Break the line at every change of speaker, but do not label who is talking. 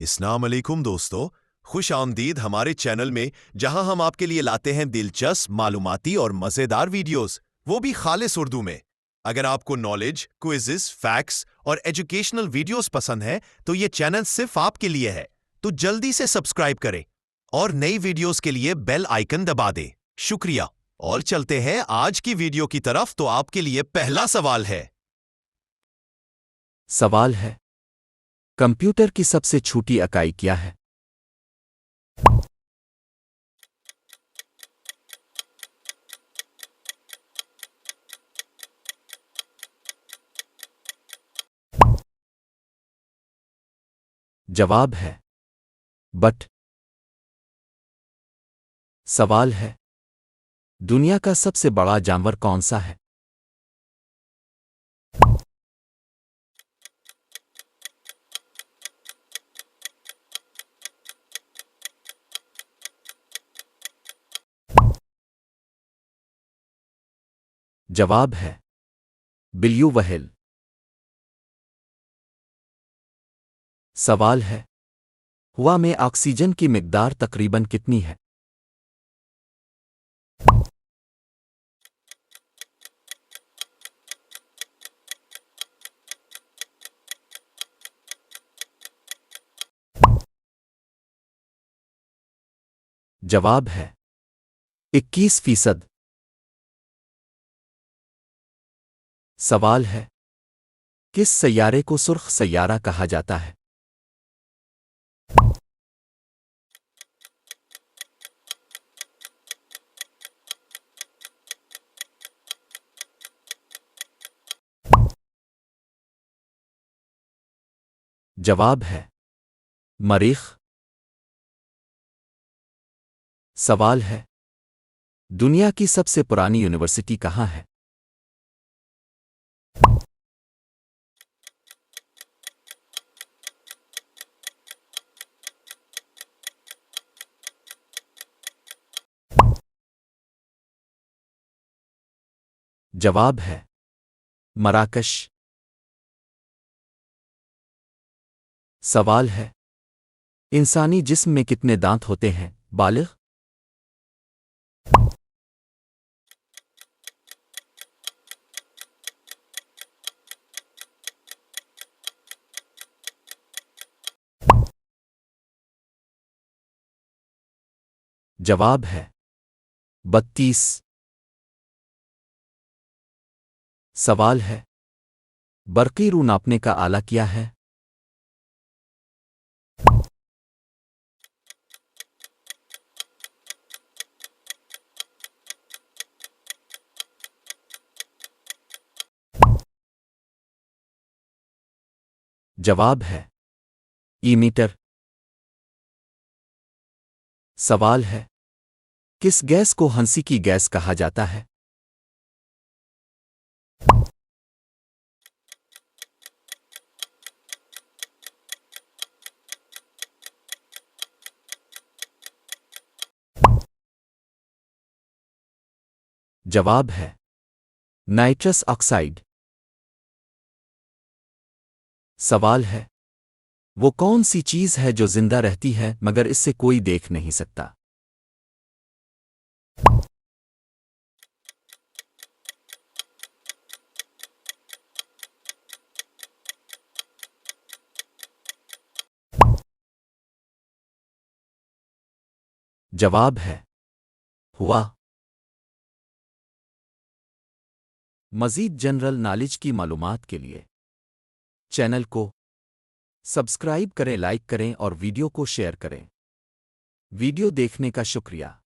अस्सलाम वालेकुम दोस्तों, खुश आमदीद हमारे चैनल में, जहां हम आपके लिए लाते हैं दिलचस्प, मालूमाती और मज़ेदार वीडियोस, वो भी खालिस उर्दू में। अगर आपको नॉलेज, क्विज़ेस, फैक्ट्स और एजुकेशनल वीडियोस पसंद है तो ये चैनल सिर्फ आपके लिए है। तो जल्दी से सब्सक्राइब करें और नई वीडियोस के लिए बेल आइकन दबा दें। शुक्रिया। और चलते हैं आज की वीडियो की तरफ। तो आपके लिए पहला सवाल है।
सवाल है, कंप्यूटर की सबसे छोटी इकाई क्या है? जवाब है बट। सवाल है, दुनिया का सबसे बड़ा जानवर कौन सा है? जवाब है बिल्लू व्हेल। सवाल है, हवा में ऑक्सीजन की मिकदार तकरीबन कितनी है? जवाब है 21%। सवाल है, किस सैयारे को सुर्ख सैयारा कहा जाता है? जवाब है मरीख। सवाल है, दुनिया की सबसे पुरानी यूनिवर्सिटी कहाँ है? जवाब है मराकश। सवाल है, इंसानी जिस्म में कितने दांत होते हैं? बालिग। जवाब है 32। सवाल है, बरक़ी रू नापने का आला क्या है? जवाब है ई-मीटर। सवाल है, किस गैस को हंसी की गैस कहा जाता है? जवाब है नाइट्रस ऑक्साइड। सवाल है, वो कौन सी चीज है जो जिंदा रहती है मगर इससे कोई देख नहीं सकता? जवाब है हुआ। मज़ीद जनरल नॉलेज की मालूमात के लिए चैनल को सब्सक्राइब करें, लाइक करें और वीडियो को शेयर करें। वीडियो देखने का शुक्रिया।